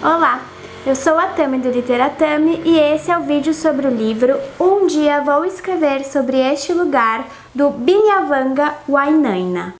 Olá, eu sou a Tami do Literatami e esse é o vídeo sobre o livro Um Dia Vou Escrever Sobre Este Lugar, do Binyavanga Wainaina.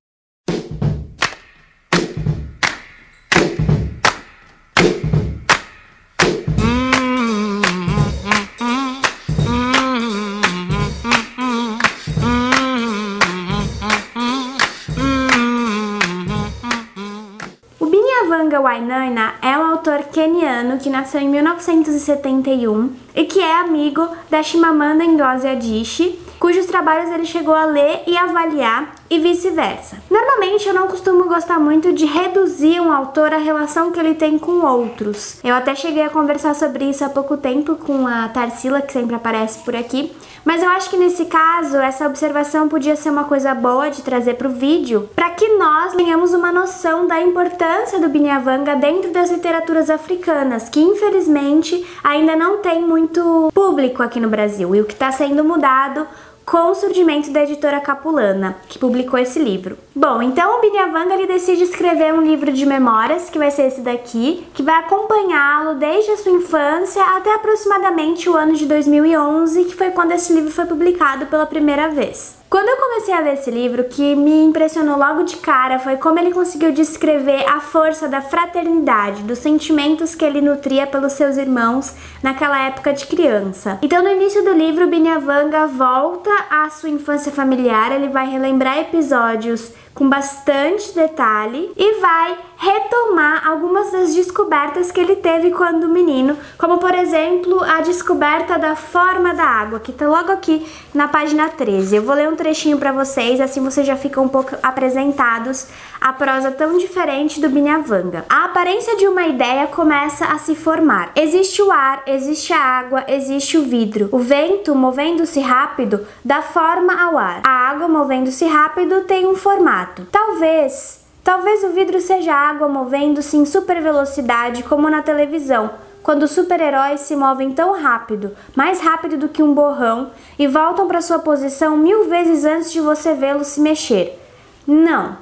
Binyavanga Wainaina é um autor queniano que nasceu em 1971 e que é amigo da Chimamanda Ngozi Adichie, cujos trabalhos ele chegou a ler e avaliar e vice-versa. Normalmente eu não costumo gostar muito de reduzir um autor à relação que ele tem com outros. Eu até cheguei a conversar sobre isso há pouco tempo com a Tarsila, que sempre aparece por aqui, mas eu acho que nesse caso essa observação podia ser uma coisa boa de trazer para o vídeo, para que nós tenhamos uma noção da importância do Binyavanga dentro das literaturas africanas, que infelizmente ainda não tem muito público aqui no Brasil, e o que está sendo mudado com o surgimento da editora Capulana, que publicou esse livro. Bom, então o Binyavanga ele decide escrever um livro de memórias, que vai ser esse daqui, que vai acompanhá-lo desde a sua infância até aproximadamente o ano de 2011, que foi quando esse livro foi publicado pela primeira vez. Quando eu comecei a ver esse livro, o que me impressionou logo de cara foi como ele conseguiu descrever a força da fraternidade, dos sentimentos que ele nutria pelos seus irmãos naquela época de criança. Então, no início do livro, Binyavanga volta à sua infância familiar, ele vai relembrar episódios com bastante detalhe e vai retomar algumas das descobertas que ele teve quando menino, como por exemplo a descoberta da forma da água, que tá logo aqui na página 13. Eu vou ler um trechinho para vocês, assim vocês já ficam um pouco apresentados à prosa tão diferente do Binyavanga. A aparência de uma ideia começa a se formar. Existe o ar, existe a água, existe o vidro. O vento, movendo-se rápido, dá forma ao ar. A água, movendo-se rápido, tem um formato. Talvez o vidro seja água movendo-se em super velocidade como na televisão, quando os super-heróis se movem tão rápido, mais rápido do que um borrão, e voltam para sua posição 1000 vezes antes de você vê-los se mexer. Não.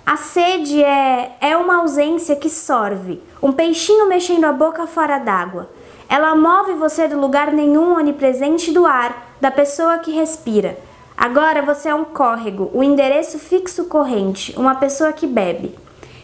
A sede é uma ausência que sorve, um peixinho mexendo a boca fora d'água. Ela move você do lugar nenhum onipresente do ar, da pessoa que respira. Agora você é um córrego, o endereço fixo corrente, uma pessoa que bebe.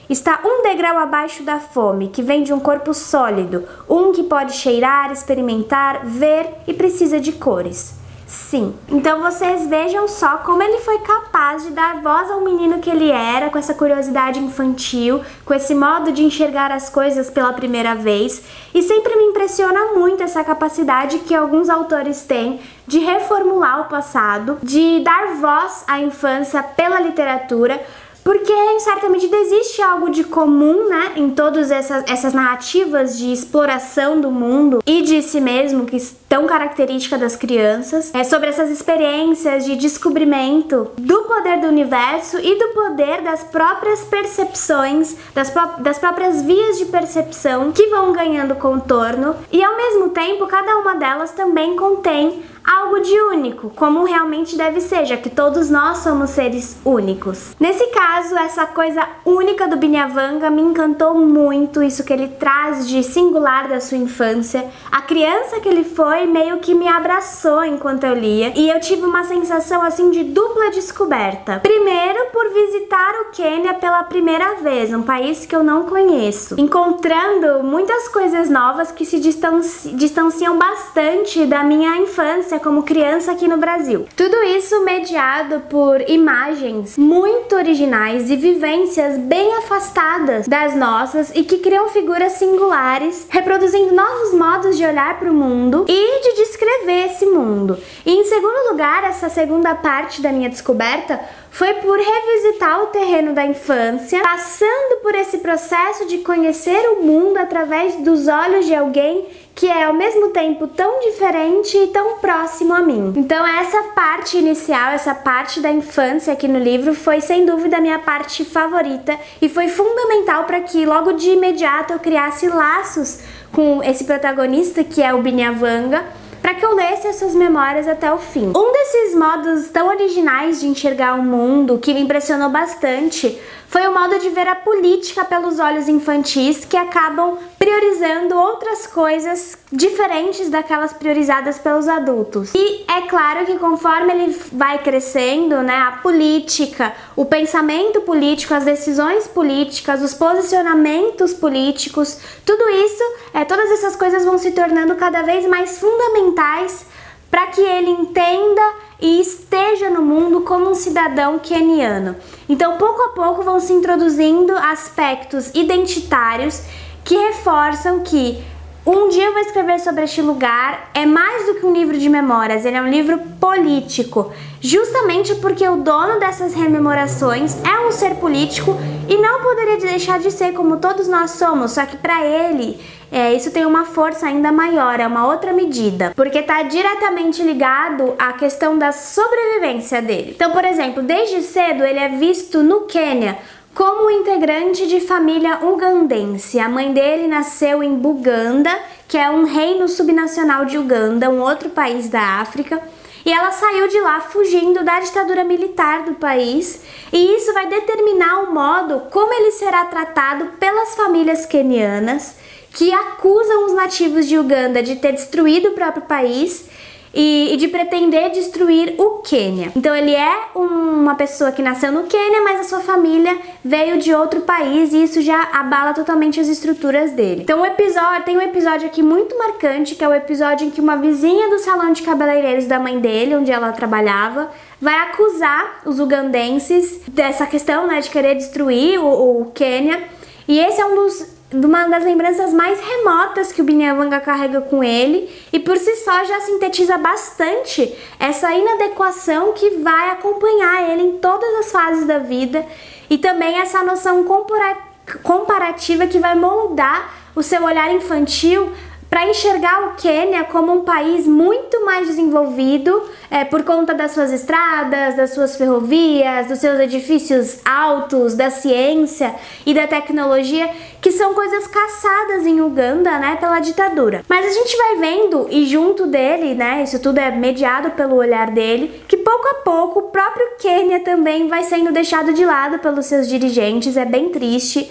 Está um degrau abaixo da fome, que vem de um corpo sólido, um que pode cheirar, experimentar, ver e precisa de cores. Sim, então vocês vejam só como ele foi capaz de dar voz ao menino que ele era, com essa curiosidade infantil, com esse modo de enxergar as coisas pela primeira vez, e sempre me impressiona muito essa capacidade que alguns autores têm de reformular o passado, de dar voz à infância pela literatura, porque em certa medida existe algo de comum, né, em todas essas narrativas de exploração do mundo e de si mesmo, que tão característica das crianças, sobre essas experiências de descobrimento do poder do universo e do poder das próprias percepções, das próprias vias de percepção que vão ganhando contorno, e ao mesmo tempo cada uma delas também contém algo de único, como realmente deve ser, já que todos nós somos seres únicos. Nesse caso, essa coisa única do Binyavanga me encantou muito, isso que ele traz de singular da sua infância. A criança que ele foi meio que me abraçou enquanto eu lia, e eu tive uma sensação assim de dupla descoberta. Primeiro, por visitar o Quênia pela primeira vez, um país que eu não conheço, encontrando muitas coisas novas que se distanciam bastante da minha infância como criança aqui no Brasil. Tudo isso mediado por imagens muito originais e vivências bem afastadas das nossas e que criam figuras singulares, reproduzindo novos modos de olhar para o mundo e de descrever esse mundo. E em segundo lugar, essa segunda parte da minha descoberta foi por revisitar o terreno da infância, passando por esse processo de conhecer o mundo através dos olhos de alguém que é ao mesmo tempo tão diferente e tão próximo a mim. Então essa parte inicial, essa parte da infância aqui no livro foi sem dúvida a minha parte favorita e foi fundamental para que logo de imediato eu criasse laços com esse protagonista que é o Binyavanga, para que eu lesse as suas memórias até o fim. Um desses modos tão originais de enxergar o mundo que me impressionou bastante foi o modo de ver a política pelos olhos infantis, que acabam priorizando outras coisas diferentes daquelas priorizadas pelos adultos. E é claro que conforme ele vai crescendo, né, a política, o pensamento político, as decisões políticas, os posicionamentos políticos, tudo isso, todas essas coisas vão se tornando cada vez mais fundamentais para que ele entenda e esteja no mundo como um cidadão queniano. Então, pouco a pouco vão se introduzindo aspectos identitários que reforçam que Um Dia Eu Vou Escrever Sobre Este Lugar é mais do que um livro de memórias, ele é um livro político, justamente porque o dono dessas rememorações é um ser político e não poderia deixar de ser como todos nós somos, só que para ele isso tem uma força ainda maior, é uma outra medida, porque está diretamente ligado à questão da sobrevivência dele. Então, por exemplo, desde cedo ele é visto no Quênia como integrante de família ugandense. A mãe dele nasceu em Buganda, que é um reino subnacional de Uganda, um outro país da África, e ela saiu de lá fugindo da ditadura militar do país, e isso vai determinar o modo como ele será tratado pelas famílias quenianas, que acusam os nativos de Uganda de ter destruído o próprio país e de pretender destruir o Quênia. Então ele é uma pessoa que nasceu no Quênia, mas a sua família veio de outro país e isso já abala totalmente as estruturas dele. Então tem um episódio aqui muito marcante, que é o episódio em que uma vizinha do salão de cabeleireiros da mãe dele, onde ela trabalhava, vai acusar os ugandenses dessa questão, né, de querer destruir o Quênia. E esse é uma das lembranças mais remotas que o Binyavanga carrega com ele, e por si só já sintetiza bastante essa inadequação que vai acompanhar ele em todas as fases da vida, e também essa noção comparativa que vai moldar o seu olhar infantil para enxergar o Quênia como um país muito mais desenvolvido por conta das suas estradas, das suas ferrovias, dos seus edifícios altos, da ciência e da tecnologia, que são coisas caçadas em Uganda, né, pela ditadura. Mas a gente vai vendo, e junto dele, né, isso tudo é mediado pelo olhar dele, que pouco a pouco o próprio Quênia também vai sendo deixado de lado pelos seus dirigentes. É bem triste.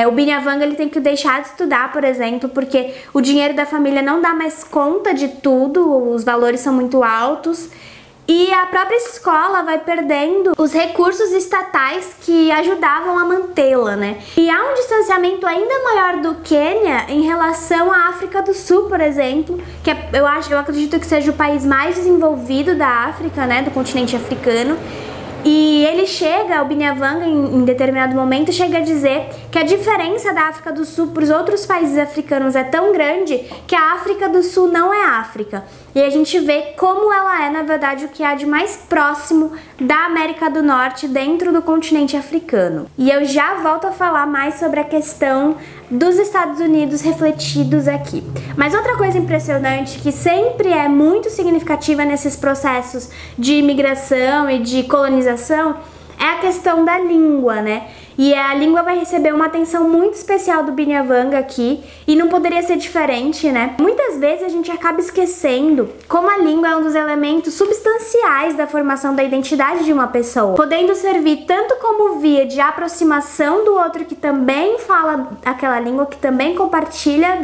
O Binyavanga ele tem que deixar de estudar, por exemplo, porque o dinheiro da família não dá mais conta de tudo, os valores são muito altos. E a própria escola vai perdendo os recursos estatais que ajudavam a mantê-la, né? E há um distanciamento ainda maior do Quênia em relação à África do Sul, por exemplo, que eu acredito que seja o país mais desenvolvido da África, né, do continente africano. E ele chega, o Binyavanga, em determinado momento, chega a dizer que a diferença da África do Sul para os outros países africanos é tão grande que a África do Sul não é África. E a gente vê como ela é, na verdade, o que há de mais próximo da América do Norte dentro do continente africano. E eu já volto a falar mais sobre a questão dos Estados Unidos refletidos aqui. Mas outra coisa impressionante, que sempre é muito significativa nesses processos de imigração e de colonização, é a questão da língua, né? E a língua vai receber uma atenção muito especial do Binyavanga aqui, e não poderia ser diferente, né? Muitas vezes a gente acaba esquecendo como a língua é um dos elementos substanciais da formação da identidade de uma pessoa, podendo servir tanto como via de aproximação do outro que também fala aquela língua, que também compartilha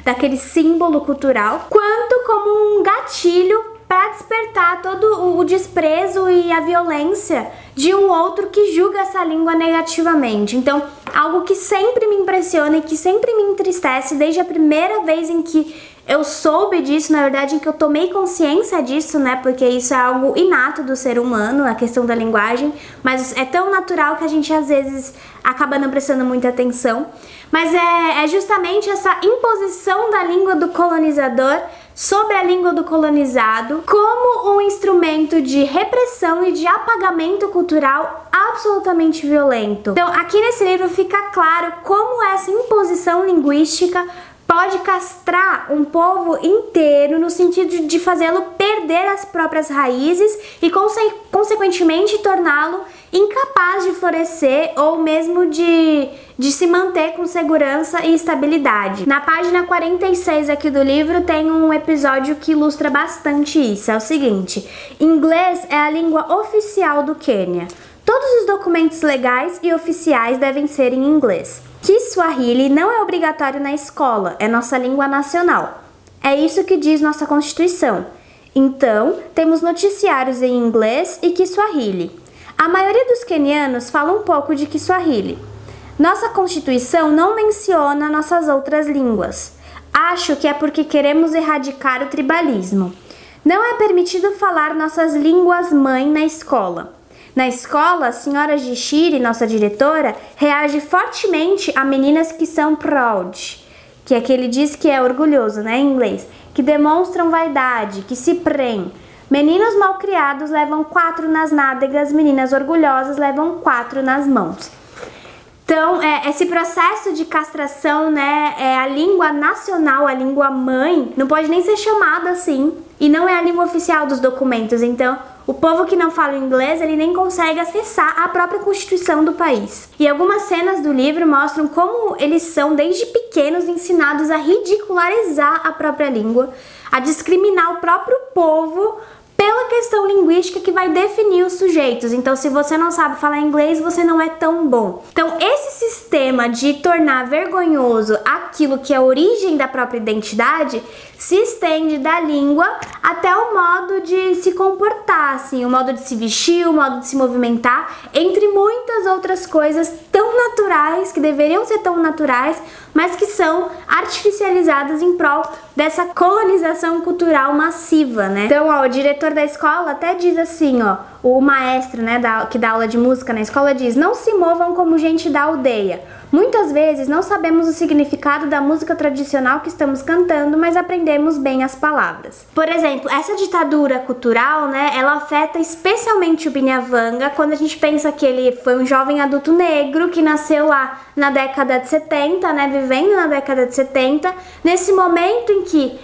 daquele símbolo cultural, quanto como um gatilho para despertar todo o desprezo e a violência de um outro que julga essa língua negativamente. Então, algo que sempre me impressiona e que sempre me entristece desde a primeira vez em que eu soube disso, na verdade, em que eu tomei consciência disso, né, porque isso é algo inato do ser humano, a questão da linguagem, mas é tão natural que a gente às vezes acaba não prestando muita atenção. Mas é justamente essa imposição da língua do colonizador sobre a língua do colonizado como um instrumento de repressão e de apagamento cultural absolutamente violento. Então, aqui nesse livro fica claro como essa imposição linguística pode castrar um povo inteiro no sentido de fazê-lo perder as próprias raízes e, consequentemente, torná-lo incapaz de florescer ou mesmo de se manter com segurança e estabilidade. Na página 46 aqui do livro tem um episódio que ilustra bastante isso. É o seguinte: inglês é a língua oficial do Quênia. Todos os documentos legais e oficiais devem ser em inglês. Kiswahili não é obrigatório na escola, é nossa língua nacional. É isso que diz nossa Constituição. Então, temos noticiários em inglês e Kiswahili. A maioria dos quenianos fala um pouco de Kiswahili. Nossa Constituição não menciona nossas outras línguas. Acho que é porque queremos erradicar o tribalismo. Não é permitido falar nossas línguas-mãe na escola. Na escola, a senhora Gishiri, nossa diretora, reage fortemente a meninas que são proud, que é que ele diz que é orgulhoso, né, em inglês, que demonstram vaidade, que se prêm. Meninos malcriados levam 4 nas nádegas, meninas orgulhosas levam 4 nas mãos. Então, esse processo de castração, né, a língua nacional, a língua mãe, não pode nem ser chamada assim, e não é a língua oficial dos documentos. Então, o povo que não fala inglês, ele nem consegue acessar a própria Constituição do país. E algumas cenas do livro mostram como eles são, desde pequenos, ensinados a ridicularizar a própria língua, a discriminar o próprio povo pela questão linguística que vai definir os sujeitos. Então, se você não sabe falar inglês, você não é tão bom. Então, esse sistema de tornar vergonhoso aquilo que é a origem da própria identidade se estende da língua até o modo de se comportar, assim, o modo de se vestir, o modo de se movimentar, entre muitas outras coisas tão naturais, que deveriam ser tão naturais, mas que são artificializadas em prol dessa colonização cultural massiva, né? Então, ó, o diretor da escola até diz assim, ó, o maestro, né, que dá aula de música na escola diz: não se movam como gente da aldeia. Muitas vezes não sabemos o significado da música tradicional que estamos cantando, mas aprendemos bem as palavras. Por exemplo, essa ditadura cultural, né, ela afeta especialmente o Binyavanga quando a gente pensa que ele foi um jovem adulto negro que nasceu lá na década de 70, né, vivendo na década de 70, nesse momento em que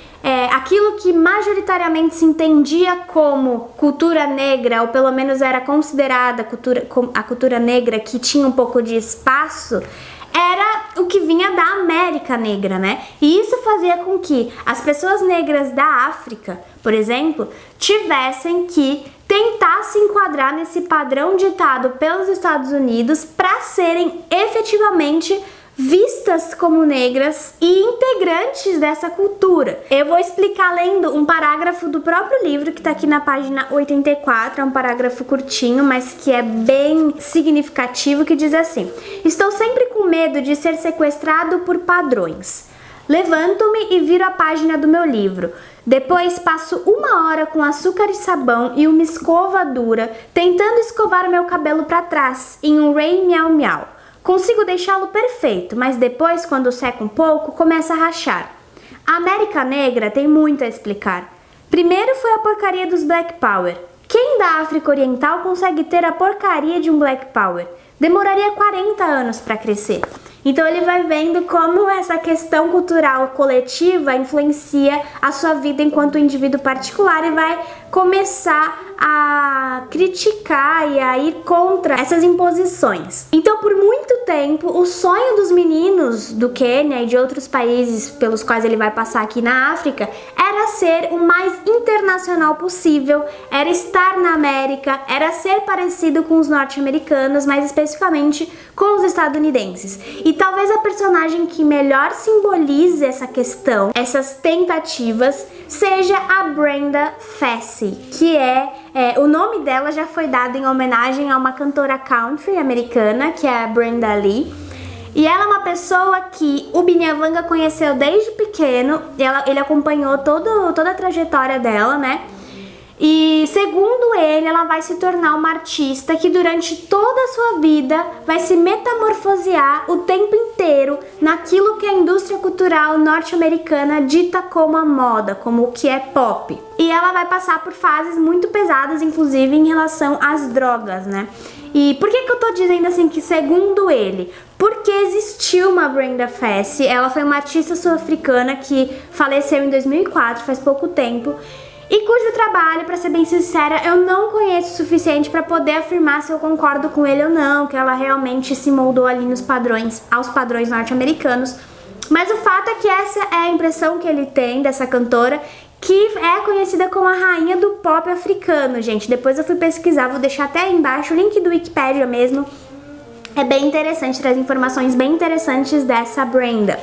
aquilo que majoritariamente se entendia como cultura negra, ou pelo menos era considerada a cultura negra que tinha um pouco de espaço, era o que vinha da América Negra, né? E isso fazia com que as pessoas negras da África, por exemplo, tivessem que tentar se enquadrar nesse padrão ditado pelos Estados Unidos para serem efetivamente vistas como negras e integrantes dessa cultura. Eu vou explicar lendo um parágrafo do próprio livro que tá aqui na página 84, é um parágrafo curtinho, mas que é bem significativo, que diz assim: estou sempre com medo de ser sequestrado por padrões. Levanto-me e viro a página do meu livro. Depois passo 1 hora com açúcar e sabão e uma escova dura, tentando escovar o meu cabelo para trás, em um rei miau miau. Consigo deixá-lo perfeito, mas depois, quando seca um pouco, começa a rachar. A América Negra tem muito a explicar. Primeiro foi a porcaria dos Black Power. Quem da África Oriental consegue ter a porcaria de um Black Power? Demoraria 40 anos para crescer. Então ele vai vendo como essa questão cultural coletiva influencia a sua vida enquanto indivíduo particular e vai começar a criticar e a ir contra essas imposições. Então, por muito tempo, o sonho dos meninos do Quênia e de outros países pelos quais ele vai passar aqui na África era ser o mais internacional possível, era estar na América, era ser parecido com os norte-americanos, mais especificamente com os estadunidenses. E talvez a personagem que melhor simbolize essa questão, essas tentativas, seja a Brenda Fassie, que o nome dela já foi dado em homenagem a uma cantora country americana, que é a Brenda Lee. E ela é uma pessoa que o Binyavanga conheceu desde pequeno, ele acompanhou toda a trajetória dela, né? E segundo ele, ela vai se tornar uma artista que durante toda a sua vida vai se metamorfosear o tempo inteiro naquilo que a indústria cultural norte-americana dita como a moda, como o que é pop. E ela vai passar por fases muito pesadas, inclusive em relação às drogas, né? E por que eu tô dizendo assim que segundo ele? Porque existiu uma Brenda Fassie, ela foi uma artista sul-africana que faleceu em 2004, faz pouco tempo, e cujo trabalho, pra ser bem sincera, eu não conheço o suficiente pra poder afirmar se eu concordo com ele ou não, que ela realmente se moldou ali aos padrões norte-americanos. Mas o fato é que essa é a impressão que ele tem dessa cantora, que é conhecida como a rainha do pop africano, gente. Depois eu fui pesquisar, vou deixar até aí embaixo o link do Wikipedia mesmo. É bem interessante, traz informações bem interessantes dessa Brenda.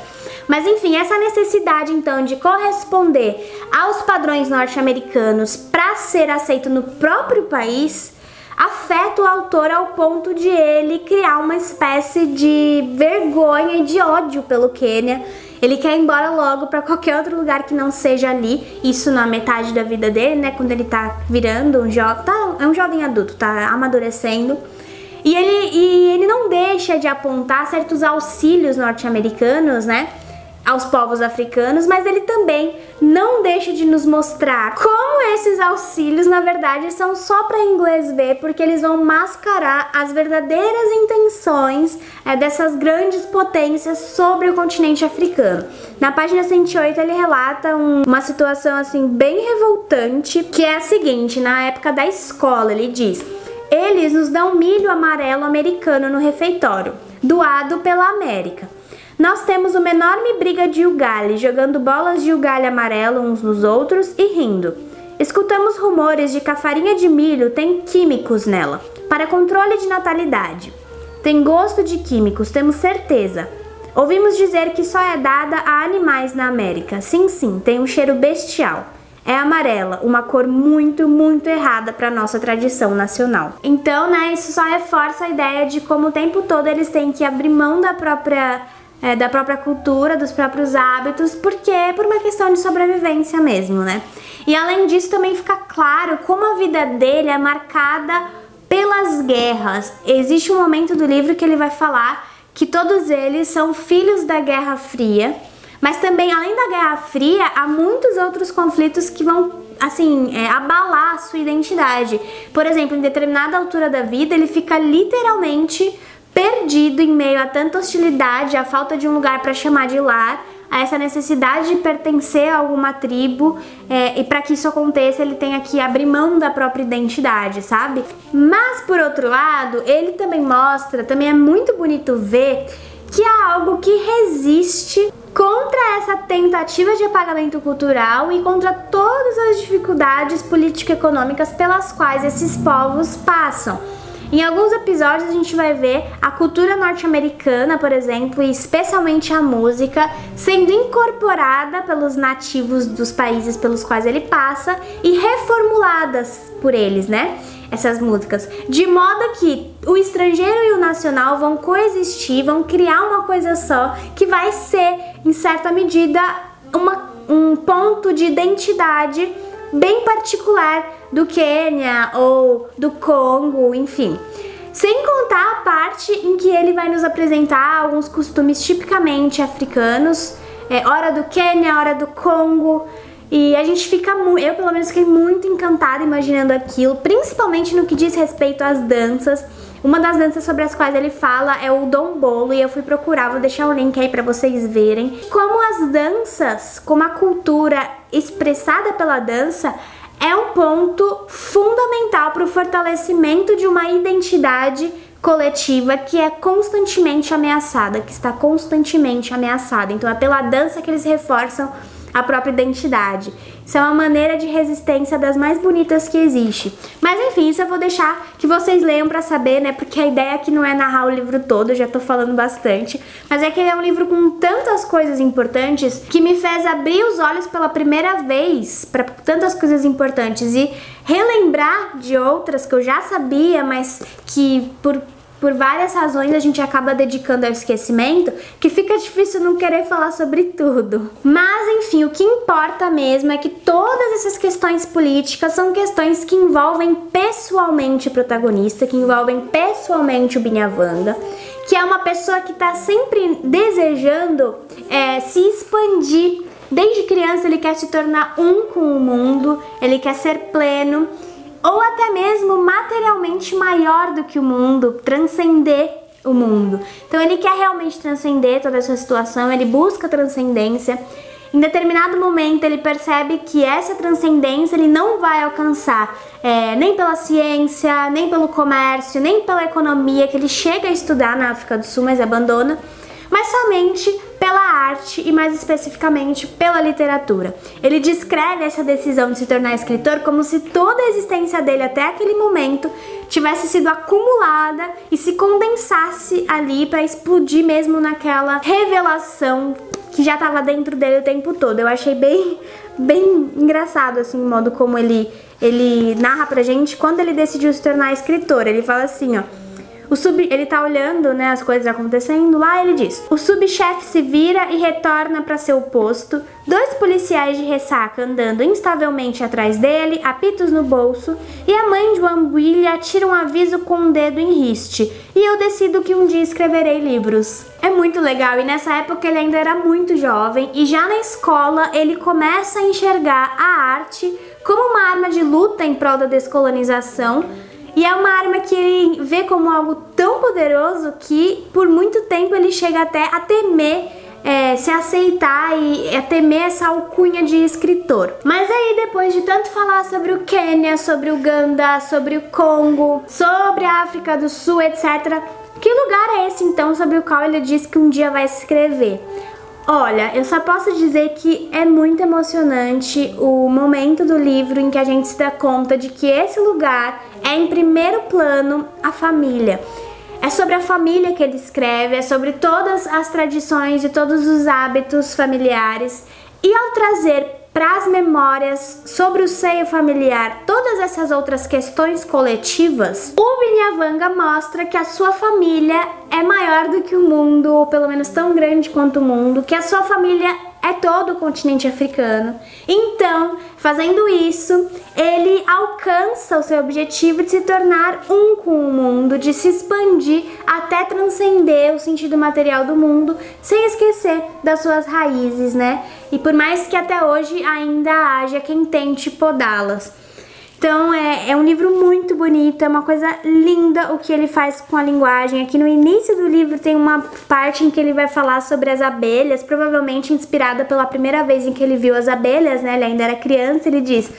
Mas enfim, essa necessidade então de corresponder aos padrões norte-americanos para ser aceito no próprio país afeta o autor ao ponto de ele criar uma espécie de vergonha e de ódio pelo Quênia. Ele quer ir embora logo para qualquer outro lugar que não seja ali, isso na metade da vida dele, né, quando ele tá virando um jovem, é um jovem adulto, tá amadurecendo. E ele não deixa de apontar certos auxílios norte-americanos, né, aos povos africanos, mas ele também não deixa de nos mostrar como esses auxílios, na verdade, são só para inglês ver, porque eles vão mascarar as verdadeiras intenções dessas grandes potências sobre o continente africano. Na página 108 ele relata uma situação assim bem revoltante, que é a seguinte: na época da escola, ele diz: eles nos dão milho amarelo americano no refeitório, doado pela América. Nós temos uma enorme briga de ugali, jogando bolas de ugali amarelo uns nos outros e rindo. Escutamos rumores de que a farinha de milho tem químicos nela, para controle de natalidade. Tem gosto de químicos, temos certeza. Ouvimos dizer que só é dada a animais na América. Sim, sim, tem um cheiro bestial. É amarela, uma cor muito, muito errada para nossa tradição nacional. Então, né, isso só reforça a ideia de como o tempo todo eles têm que abrir mão da própria cultura, dos próprios hábitos, porque é por uma questão de sobrevivência mesmo, né? E além disso também fica claro como a vida dele é marcada pelas guerras. Existe um momento do livro que ele vai falar que todos eles são filhos da Guerra Fria, mas também, além da Guerra Fria, há muitos outros conflitos que vão, assim, abalar a sua identidade. Por exemplo, em determinada altura da vida, ele fica literalmente perdido em meio a tanta hostilidade, a falta de um lugar para chamar de lar, a essa necessidade de pertencer a alguma tribo, e para que isso aconteça ele tem que abrir mão da própria identidade, sabe? Mas por outro lado, ele também mostra, também é muito bonito ver que há algo que resiste contra essa tentativa de apagamento cultural e contra todas as dificuldades político-econômicas pelas quais esses povos passam. Em alguns episódios a gente vai ver a cultura norte-americana, por exemplo, e especialmente a música, sendo incorporada pelos nativos dos países pelos quais ele passa e reformuladas por eles, né? Essas músicas, de modo que o estrangeiro e o nacional vão coexistir, vão criar uma coisa só, que vai ser, em certa medida, um ponto de identidade bem particular do Quênia ou do Congo, enfim. Sem contar a parte em que ele vai nos apresentar alguns costumes tipicamente africanos, hora do Quênia, hora do Congo, e a gente fica eu pelo menos fiquei muito encantada imaginando aquilo, principalmente no que diz respeito às danças. Uma das danças sobre as quais ele fala é o dombolo, e eu fui procurar, vou deixar o link aí pra vocês verem como as danças, como a cultura expressada pela dança é um ponto fundamental para o fortalecimento de uma identidade coletiva que é constantemente ameaçada, que está constantemente ameaçada. Então é pela dança que eles reforçam a própria identidade. Isso é uma maneira de resistência das mais bonitas que existe. Mas enfim, isso eu vou deixar que vocês leiam pra saber, né? Porque a ideia aqui não é narrar o livro todo, eu já tô falando bastante. Mas é que ele é um livro com tantas coisas importantes que me fez abrir os olhos pela primeira vez pra tantas coisas importantes e relembrar de outras que eu já sabia, mas que por várias razões a gente acaba dedicando ao esquecimento, que fica difícil não querer falar sobre tudo. Mas enfim, o que importa mesmo é que todas essas questões políticas são questões que envolvem pessoalmente o protagonista, que envolvem pessoalmente o Binyavanga, que é uma pessoa que está sempre desejando se expandir. Desde criança ele quer se tornar um com o mundo, ele quer ser pleno, ou até mesmo materialmente maior do que o mundo, transcender o mundo. Então ele quer realmente transcender toda essa situação, ele busca transcendência. Em determinado momento ele percebe que essa transcendência ele não vai alcançar nem pela ciência, nem pelo comércio, nem pela economia que ele chega a estudar na África do Sul, mas abandona, mas somente pela arte e mais especificamente pela literatura. Ele descreve essa decisão de se tornar escritor como se toda a existência dele até aquele momento tivesse sido acumulada e se condensasse ali para explodir mesmo naquela revelação que já estava dentro dele o tempo todo. Eu achei bem engraçado assim o modo como ele narra pra gente quando ele decidiu se tornar escritor. Ele fala assim, ó: ele tá olhando, né, as coisas acontecendo lá, ele diz: o subchefe se vira e retorna para seu posto, 2 policiais de ressaca andando instavelmente atrás dele, apitos no bolso, e a mãe de Wambuilha tira um aviso com um dedo em riste: e eu decido que um dia escreverei livros. É muito legal, e nessa época ele ainda era muito jovem, e já na escola ele começa a enxergar a arte como uma arma de luta em prol da descolonização. E é uma arma que ele vê como algo tão poderoso que por muito tempo ele chega até a temer se aceitar e a temer essa alcunha de escritor. Mas aí, depois de tanto falar sobre o Quênia, sobre o Uganda, sobre o Congo, sobre a África do Sul, etc., que lugar é esse então sobre o qual ele diz que um dia vai escrever? Olha, eu só posso dizer que é muito emocionante o momento do livro em que a gente se dá conta de que esse lugar é em primeiro plano a família. É sobre a família que ele escreve, é sobre todas as tradições e todos os hábitos familiares. E ao trazer para as memórias sobre o seio familiar todas essas outras questões coletivas, o Binyavanga mostra que a sua família é maior do que o mundo, ou pelo menos tão grande quanto o mundo, que a sua família é todo o continente africano. Então, fazendo isso, ele alcança o seu objetivo de se tornar um com o mundo, de se expandir até transcender o sentido material do mundo, sem esquecer das suas raízes, né? E por mais que até hoje ainda haja quem tente podá-las. Então é um livro muito bonito, é uma coisa linda o que ele faz com a linguagem. Aqui no início do livro tem uma parte em que ele vai falar sobre as abelhas, provavelmente inspirada pela primeira vez em que ele viu as abelhas, né? Ele ainda era criança. Ele diz: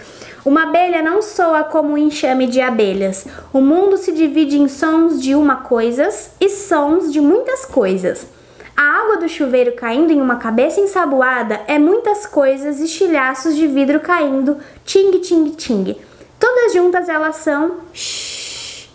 uma abelha não soa como um enxame de abelhas. O mundo se divide em sons de uma coisa e sons de muitas coisas. A água do chuveiro caindo em uma cabeça ensaboada é muitas coisas, estilhaços de vidro caindo, ting, ting, ting. Todas juntas elas são shh,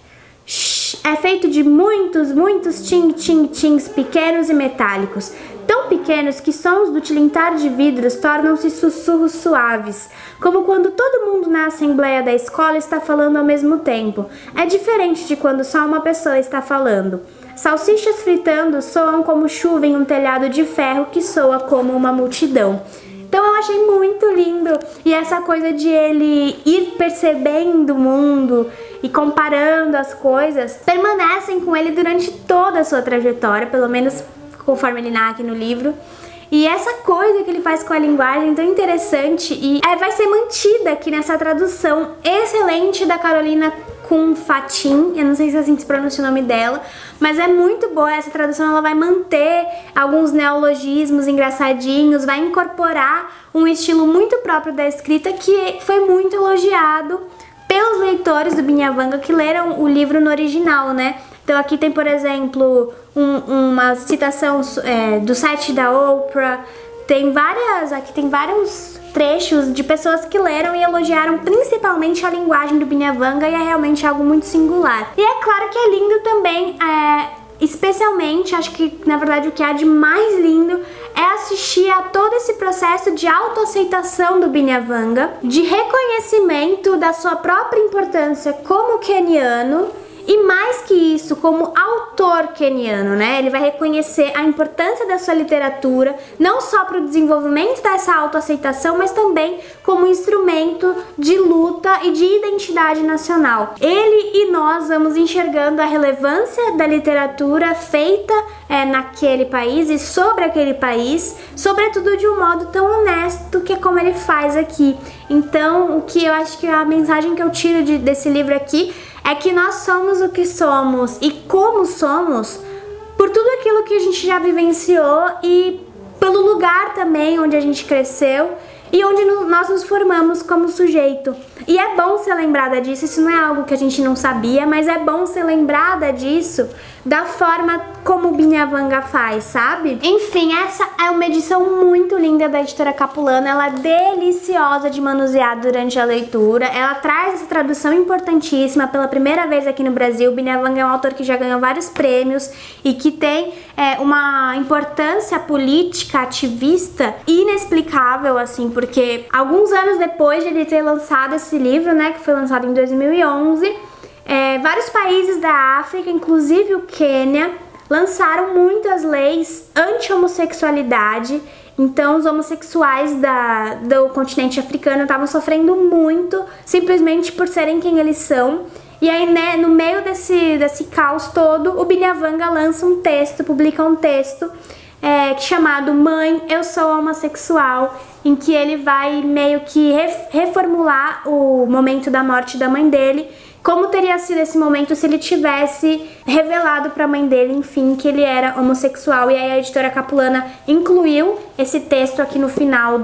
shh. É feito de muitos ting, ting, tings pequenos e metálicos, tão pequenos que sons do tilintar de vidros tornam-se sussurros suaves, como quando todo mundo na assembleia da escola está falando ao mesmo tempo. É diferente de quando só uma pessoa está falando. Salsichas fritando soam como chuva em um telhado de ferro que soa como uma multidão. Então eu achei muito lindo, e essa coisa de ele ir percebendo o mundo e comparando as coisas permanecem com ele durante toda a sua trajetória, pelo menos conforme ele narra aqui no livro. E essa coisa que ele faz com a linguagem tão interessante e vai ser mantida aqui nessa tradução excelente da Carolina Kunfatin, eu não sei se assim se pronuncia o nome dela, mas é muito boa essa tradução. Ela vai manter alguns neologismos engraçadinhos, vai incorporar um estilo muito próprio da escrita que foi muito elogiado pelos leitores do Binyavanga que leram o livro no original, né? Então aqui tem, por exemplo, uma citação do site da Oprah, aqui tem vários trechos de pessoas que leram e elogiaram principalmente a linguagem do Binyavanga, e é realmente algo muito singular. E é claro que é lindo também, especialmente, acho que na verdade o que há de mais lindo é assistir a todo esse processo de autoaceitação do Binyavanga, de reconhecimento da sua própria importância como queniano, e mais que isso, como autor queniano, né? Ele vai reconhecer a importância da sua literatura, não só para o desenvolvimento dessa autoaceitação, mas também como instrumento de luta e de identidade nacional. Ele e nós vamos enxergando a relevância da literatura feita naquele país e sobre aquele país, sobretudo de um modo tão honesto que é como ele faz aqui. Então, o que eu acho que a mensagem que eu tiro desse livro aqui é que nós somos o que somos e como somos por tudo aquilo que a gente já vivenciou e pelo lugar também onde a gente cresceu e onde nós nos formamos como sujeito. E é bom ser lembrada disso, isso não é algo que a gente não sabia, mas é bom ser lembrada disso da forma como o Binyavanga faz, sabe? Enfim, essa é uma edição muito linda da editora Capulana, ela é deliciosa de manusear durante a leitura, ela traz essa tradução importantíssima pela primeira vez aqui no Brasil. O Binyavanga é um autor que já ganhou vários prêmios e que tem uma importância política, ativista inexplicável, assim, porque alguns anos depois de ele ter lançado esse livro, né, que foi lançado em 2011, vários países da África, inclusive o Quênia, lançaram muitas leis anti-homossexualidade. Então os homossexuais do continente africano estavam sofrendo muito simplesmente por serem quem eles são. E aí, né, no meio desse caos todo, o Binyavanga lança um texto, publica um texto chamado Mãe, Eu Sou Homossexual, em que ele vai meio que reformular o momento da morte da mãe dele, como teria sido esse momento se ele tivesse revelado para a mãe dele, enfim, que ele era homossexual. E aí a editora Capulana incluiu esse texto aqui no final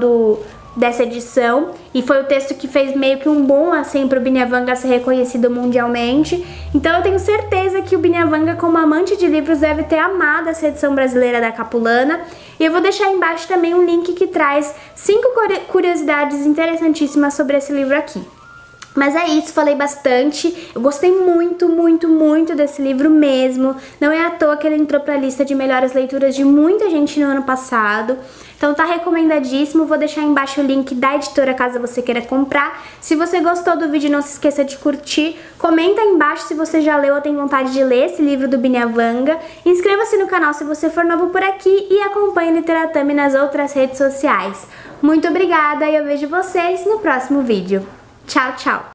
dessa edição, e foi o texto que fez meio que um boom, assim, pro Binyavanga ser reconhecido mundialmente. Então eu tenho certeza que o Binyavanga, como amante de livros, deve ter amado essa edição brasileira da Capulana. E eu vou deixar aí embaixo também um link que traz 5 curiosidades interessantíssimas sobre esse livro aqui. Mas é isso, falei bastante, eu gostei muito, muito, muito desse livro mesmo. Não é à toa que ele entrou pra lista de melhores leituras de muita gente no ano passado. Então tá recomendadíssimo, vou deixar embaixo o link da editora caso você queira comprar. Se você gostou do vídeo, não se esqueça de curtir. Comenta aí embaixo se você já leu ou tem vontade de ler esse livro do Binyavanga. Inscreva-se no canal se você for novo por aqui e acompanhe Literatami nas outras redes sociais. Muito obrigada e eu vejo vocês no próximo vídeo. Tchau, tchau!